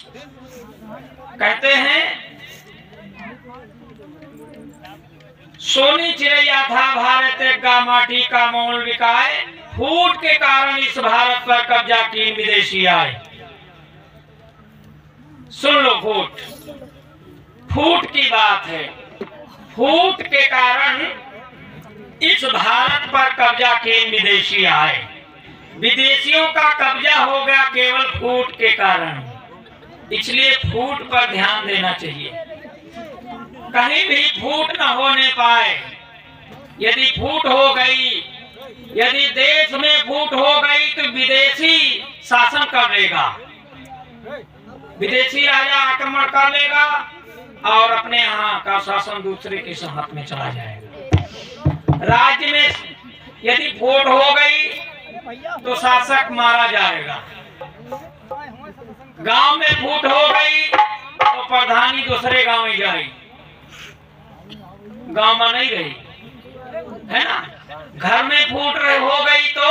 कहते हैं सोनी चिड़ैया था भारत का माटी का मोल बिकाए, फूट के कारण इस भारत पर कब्जा कीन विदेशी आए। सुन लो, फूट की बात है। फूट के कारण इस भारत पर कब्जा कीन विदेशी आए। विदेशियों का कब्जा हो गया केवल फूट के कारण, इसलिए फूट पर ध्यान देना चाहिए। कहीं भी फूट न होने पाए। यदि फूट हो गई, यदि देश में फूट हो गई तो विदेशी शासन कर लेगा, विदेशी राजा आक्रमण कर लेगा और अपने यहाँ का शासन दूसरे के हाथ में चला जाएगा। राज्य में यदि फूट हो गई तो शासक मारा जाएगा। गांव में फूट हो गई तो प्रधानी दूसरे गांव में जाएगी, गांव में नहीं रही, है ना। घर में फूट हो गई तो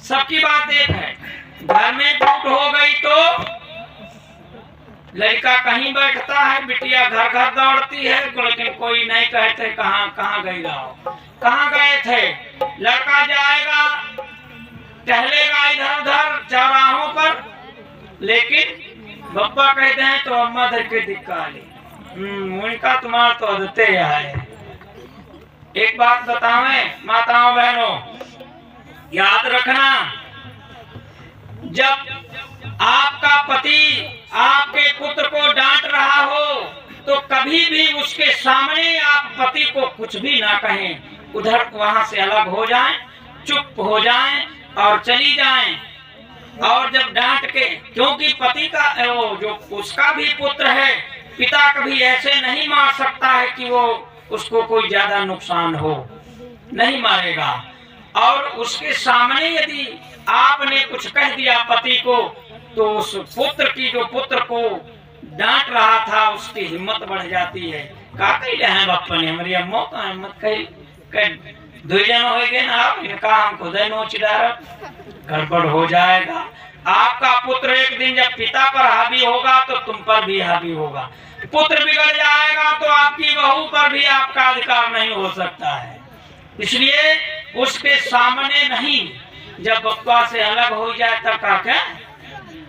सबकी बात एक है। घर में फूट हो गई तो लड़का कहीं बैठता है, बिटिया घर घर दौड़ती है, लेकिन कोई नहीं कहते कहाँ गई रहो, कहाँ गए थे। लड़का जाएगा, टहलेगा इधर उधर चौराहों पर, लेकिन बप्पा कहते हैं तो अम्मा धर के दिक्का ली। उनका तुम्हारा तो आदते है। एक बात बतावें माताओं बहनों, याद रखना, जब आपका पति आपके पुत्र को डांट रहा हो तो कभी भी उसके सामने आप पति को कुछ भी ना कहें, उधर वहां से अलग हो जाएं, चुप हो जाएं और चली जाएं। और जब डांट के, क्योंकि पति का वो जो उसका भी पुत्र है, पिता कभी ऐसे नहीं मार सकता है कि वो उसको कोई ज्यादा नुकसान हो, नहीं मारेगा। और उसके सामने यदि आपने कुछ कह दिया पति को तो उस पुत्र की, जो पुत्र को डांट रहा था, उसकी हिम्मत बढ़ जाती है। का कही रहे बापा ने हमारी अम्मा का हिम्मत कही दुजन हो गए ना, इनका हम खुद नोच डाल, गड़बड़ हो जाएगा। आपका पुत्र एक दिन जब पिता पर हावी होगा तो तुम पर भी हावी होगा। पुत्र बिगड़ जाएगा तो आपकी बहू पर भी आपका अधिकार नहीं हो सकता है। इसलिए उसके सामने नहीं, जब बप्पा से अलग हो जाए तब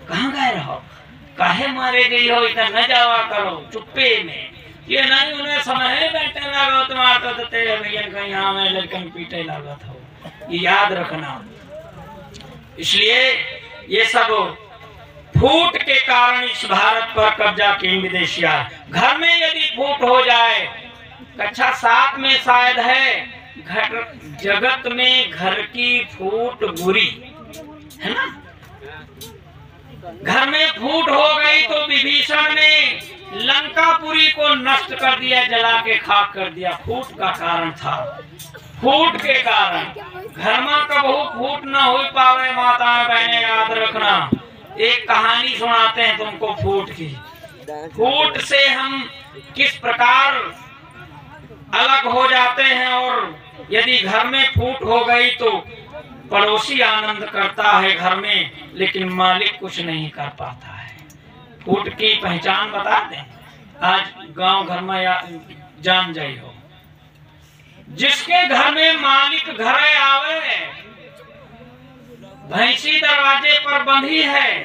कहाँ गए रहो, काहे मारे गई हो, इतना न जावा करो चुप्पे में। ये नहीं उन्हें समय बैठे लगा तुम्हारा तो तेरे भैया कहीं यहाँ में लड़कन पीटे लगा था, ये याद रखना। इसलिए ये सब फूट के कारण इस भारत पर कब्जा कीन विदेशिया। घर में यदि फूट हो जाए, कक्षा 7 में शायद है, जगत में घर की फूट बुरी है ना। घर में फूट हो गई तो विभीषण ने लंकापुरी को नष्ट कर दिया, जला के खाक कर दिया। फूट का कारण था, फूट के कारण घर में कबहू फूट न हो पावे। माताएं बहनें याद रखना, एक कहानी सुनाते हैं तुमको फूट की। फूट से हम किस प्रकार अलग हो जाते हैं, और यदि घर में फूट हो गई तो पड़ोसी आनंद करता है घर में, लेकिन मालिक कुछ नहीं कर पाता है। फूट की पहचान बता दें, आज गांव घर में या जान जाई हो, जिसके घर में मालिक घरे आवे, भैंसी दरवाजे पर बंधी है,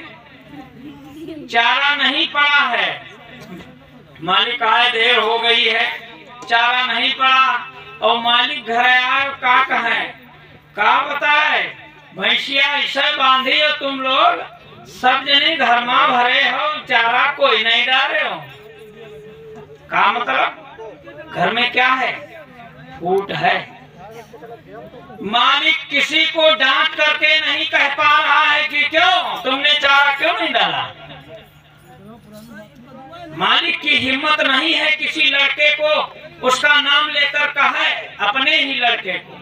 चारा नहीं पड़ा है, मालिक आए देर हो गई है, चारा नहीं पड़ा, और मालिक घरे आए का कहे, का बताए भैंसिया ऐसे बांधी हो तुम लोग, सब जने घर में भरे हो, चारा कोई नहीं डाले हो। का मतलब घर में क्या है, फूट है। मालिक किसी को डांट करके नहीं कह पा रहा है कि क्यों तुमने चारा क्यों नहीं डाला। मालिक की हिम्मत नहीं है किसी लड़के को उसका नाम लेकर कहे, अपने ही लड़के को,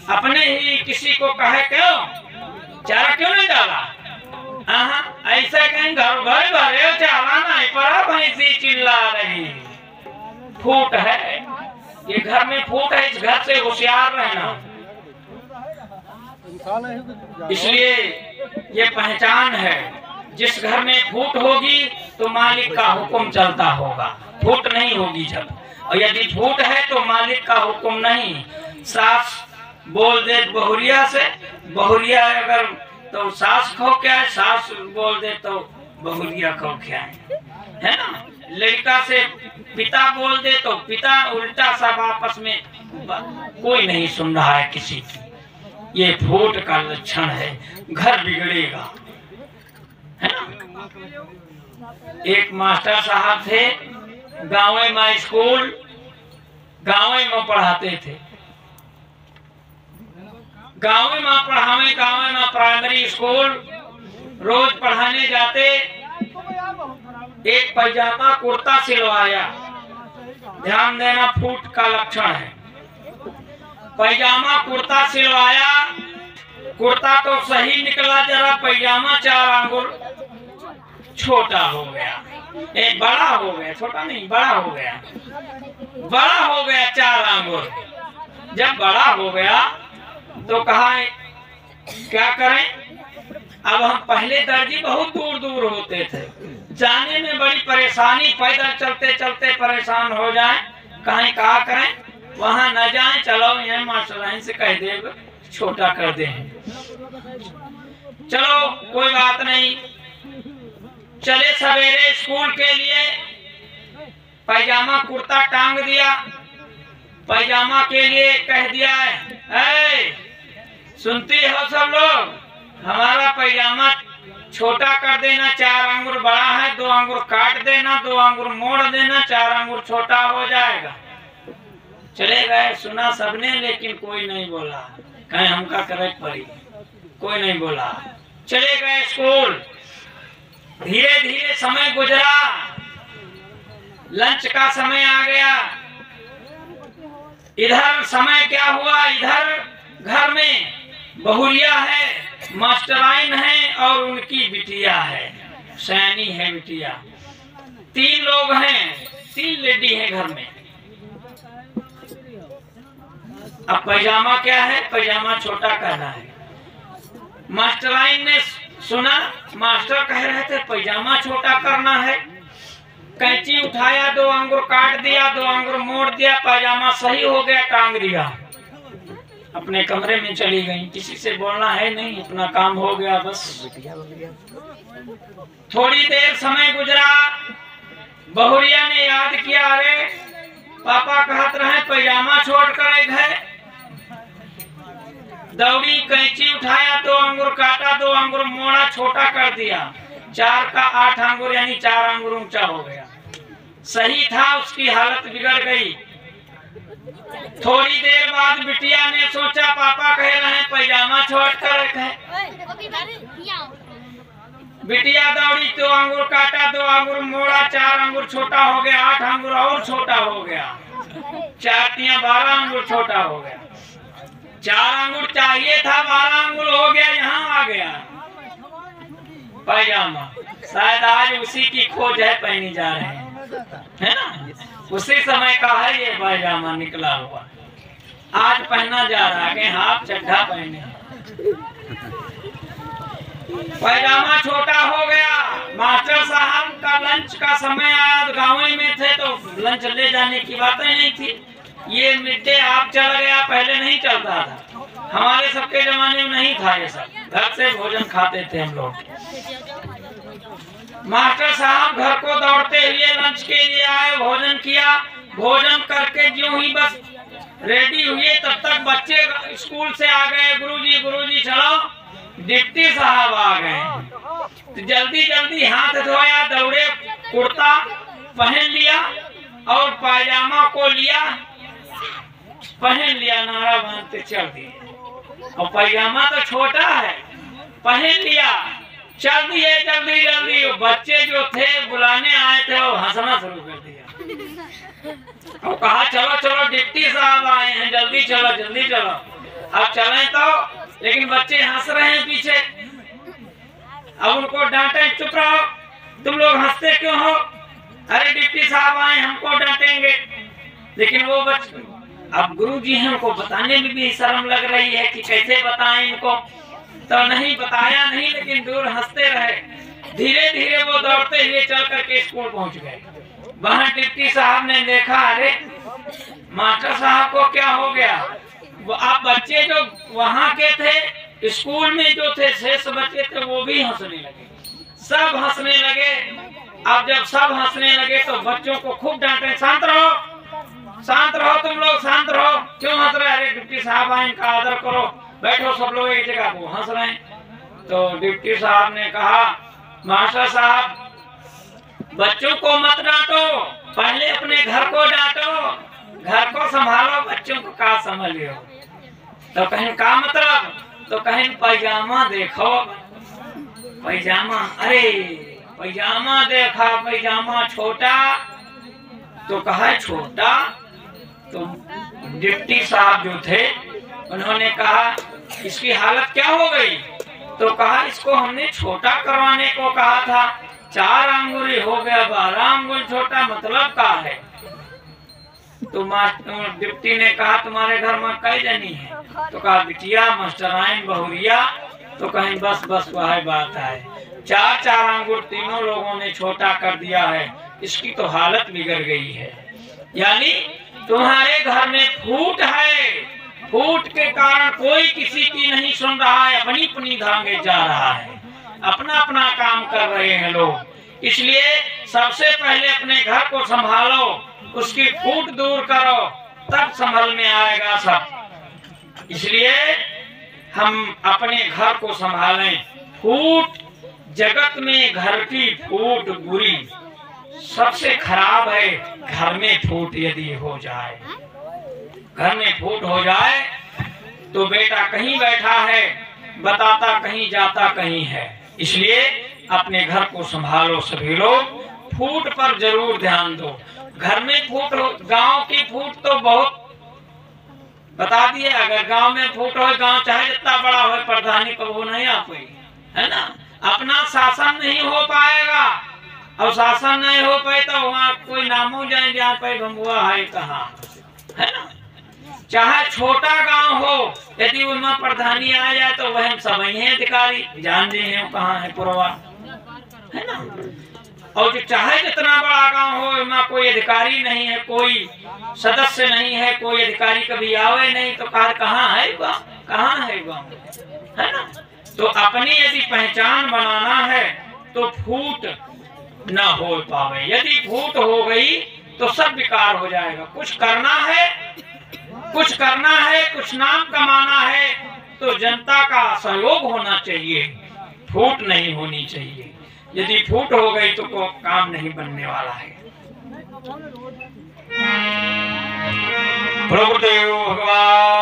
अपने ही किसी को कहे क्यों चारा क्यों नहीं डाला। ऐसा कहीं घर भरे भरे चारा नहीं पड़ा, भैंसी चिल्ला रही, फूट है। ये घर में फूट है, इस घर से होशियार रहना। इसलिए ये पहचान है। जिस घर में फूट होगी तो मालिक का हुक्म चलता होगा, फूट नहीं होगी जब, और यदि फूट है तो मालिक का हुक्म नहीं। सास बोल दे बहुरिया से, बहुरिया अगर तो सास खो क्या है, सास बोल दे तो बहुरिया खो क्या है ना। लड़का से पिता बोल दे तो पिता, उल्टा सब आपस में कोई नहीं सुन रहा है किसी की। ये फूट का लक्षण है, घर बिगड़ेगा, है ना। एक मास्टर साहब थे, गाँव में स्कूल, गाँव में पढ़ाते थे, गाँव में पढ़ावे, गाँव में प्राइमरी स्कूल, रोज पढ़ाने जाते। एक पैजामा कुर्ता सिलवाया, ध्यान देना फूट का लक्षण है। पैजामा कुर्ता सिलवाया, कुर्ता तो सही निकला, जरा पैजामा 4 आंगुर छोटा हो गया, बड़ा हो गया, छोटा नहीं बड़ा हो गया, बड़ा हो गया 4 आंगुर। जब बड़ा हो गया तो कहा क्या करें। अब हम पहले दर्जी बहुत दूर दूर होते थे, जाने में बड़ी परेशानी, पैदल चलते चलते परेशान हो जाए, कहीं कहा करें वहां न जाएं, चलो यहाँ मास्टर से कह दे छोटा कर दे। चलो कोई बात नहीं, चले सवेरे स्कूल के लिए, पैजामा कुर्ता टांग दिया, पैजामा के लिए कह दिया है, सुनती हो सब लोग, हमारा पैजामा छोटा कर देना, 4 आंगुर बड़ा है, 2 आंगुर काट देना, 2 आंगुर मोड़ देना, 4 आंगुर छोटा हो जाएगा। चले गए, सुना सबने, लेकिन कोई नहीं बोला, कहीं हमका करे पड़ी, कोई नहीं बोला। चले गए स्कूल, धीरे धीरे समय गुजरा, लंच का समय आ गया। इधर समय क्या हुआ, इधर घर में बहुरिया है, मास्टराइन है और उनकी बिटिया है, सैनी है बिटिया, 3 लोग हैं, 3 लेडी है घर में। अब पैजामा क्या है, पैजामा छोटा करना है। मास्टराइन ने सुना, मास्टर कह रहे थे पैजामा छोटा करना है, कैंची उठाया, 2 आंगुर काट दिया, 2 आंगुर मोड़ दिया, पैजामा सही हो गया, टांग दिया, अपने कमरे में चली गई, किसी से बोलना है नहीं, अपना काम हो गया बस। थोड़ी देर समय गुजरा, बहुरिया ने याद किया, अरे पापा कहते रहे पैजामा छोड़ कर गए, दौड़ी, कैंची उठाया, 2 आंगुर काटा, 2 आंगुर मोड़ा, छोटा कर दिया, 4 का 8 आंगुर यानी 4 आंगुर ऊंचा हो गया। सही था, उसकी हालत बिगड़ गई। थोड़ी देर बाद बिटिया ने सोचा पापा कह रहे हैं पैजामा छोड़ कर रखे, बिटिया दौड़ी, 2 आंगुर काटा, 2 आंगुर मोड़ा, 4 आंगुर छोटा हो गया, 8 आंगुर और छोटा हो गया, 4 तियां 12 आंगुर छोटा हो गया, 4 आंगुर चाहिए था, 12 आंगुर हो गया, यहाँ आ गया पैजामा। शायद आज उसी की खोज है, पहनी जा रहे हैं, है ना, उसी समय का है ये पैजामा निकला हुआ, आज पहना जा रहा है, हाफ चड्ढा पहने, पैजामा छोटा हो गया। मास्टर साहब का लंच का समय आया, गाँव में थे तो लंच ले जाने की बातें नहीं थी, ये मिड डे आप चल गया, पहले नहीं चलता था, हमारे सबके जमाने में नहीं था ये सब, घर से भोजन खाते थे हम लोग। मास्टर साहब घर को दौड़ते हुए लंच के लिए आए, भोजन किया, भोजन करके जो ही बस रेडी हुए तब तक बच्चे स्कूल से आ गए, गुरुजी चलो, डिप्टी साहब आ गए, तो जल्दी जल्दी हाथ धोया, दौड़े, कुर्ता पहन लिया और पैजामा को लिया, पहन लिया, नारा बांधते चल दिए, और पैजामा तो छोटा है, पहन लिया, चल दिए जल्दी जल्दी। बच्चे जो थे बुलाने आए थे वो हंसना शुरू कर दिया और कहा चलो चलो डिप्टी साहब आए हैं, जल्दी चलो जल्दी चलो। अब चलें तो, लेकिन बच्चे हंस रहे हैं पीछे, अब उनको डांटे, चुप रहो, तुम लोग हंसते क्यों हो, अरे डिप्टी साहब आए हमको डांटेंगे। लेकिन वो बच्चे, अब गुरुजी हैं, उनको बताने में भी शर्म लग रही है कि कैसे बताएं इनको, तो नहीं बताया नहीं, लेकिन दूर हंसते रहे। धीरे धीरे वो दौड़ते हुए चल करके स्कूल पहुंच गए। वहां डिप्टी साहब ने देखा, अरे मास्टर साहब को क्या हो गया। अब बच्चे जो वहां के थे, स्कूल में जो थे शेष बच्चे थे, वो भी हंसने लगे, सब हंसने लगे। अब जब सब हंसने लगे तो बच्चों को खूब डांटे, शांत रहो, शांत रहो, तुम लोग शांत रहो, क्यों हंस रहे। अरे डिप्टी साहब आए, इनका आदर करो, बैठो सब लोग एक जगह। वो हंस रहे हैं। तो डिप्टी साहब ने कहा, मास्टर साहब बच्चों को मत डांटो, पहले अपने घर को डांटो, घर को संभालो, बच्चों को क्या समझ लो। तो कहीं का मतलब, तो कहीं पैजामा देखो, पैजामा, अरे पैजामा देखा, पैजामा छोटा, तो कहा छोटा। तो डिप्टी साहब जो थे उन्होंने कहा, इसकी हालत क्या हो गई। तो कहा, इसको हमने छोटा करवाने को कहा था, 4 अंगुली हो गया, 12 अंगुल छोटा, मतलब क्या है। तो डिप्टी ने कहा, तुम्हारे घर में कई जनी है। तो कहा, बिटिया, मास्टराइन, बहुरिया। तो कहीं बस बस वह बात है, 4 अंगुल तीनों लोगों ने छोटा कर दिया है, इसकी तो हालत बिगड़ गई है। यानी तुम्हारे घर में फूट है, फूट के कारण कोई किसी की नहीं सुन रहा है, अपनी अपनी धांगे जा रहा है, अपना अपना काम कर रहे हैं लोग। इसलिए सबसे पहले अपने घर को संभालो, उसकी फूट दूर करो, तब संभल में आएगा सब। इसलिए हम अपने घर को संभालें। फूट जगत में घर की फूट बुरी, सबसे खराब है घर में फूट यदि हो जाए। घर में फूट हो जाए तो बेटा कहीं बैठा है, बताता कहीं, जाता कहीं है। इसलिए अपने घर को संभालो सभी लोग, फूट पर जरूर ध्यान दो। घर में फूट हो, गांव की फूट तो बहुत बता दिए। अगर गांव में फूट हो, गांव चाहे जितना बड़ा हो, प्रधानी पर वो नहीं आ पाई, है ना। अपना शासन नहीं हो पाएगा, और शासन नहीं हो पाए तो वहाँ कोई नामो जाए जहाँ पे बम्बुआ है कहाँ, है ना। चाहे छोटा गांव हो, यदि उनमें प्रधानी आ जाए तो वह सब ही है अधिकारी, जान जी है कहाँ है पुरवा, है ना। और जो चाहे जितना बड़ा गांव हो, वहाँ कोई अधिकारी नहीं है, कोई सदस्य नहीं है, कोई अधिकारी कभी आवे नहीं, तो कहाँ है गाँव, कहाँ है गाँव, है ना। तो अपनी यदि पहचान बनाना है तो फूट न हो पावे। यदि फूट हो गई तो सब बेकार हो जाएगा। कुछ करना है, कुछ करना है, कुछ नाम कमाना है, तो जनता का सहयोग होना चाहिए, फूट नहीं होनी चाहिए। यदि फूट हो गई तो कोई काम नहीं बनने वाला है। प्रभुदेव भगवान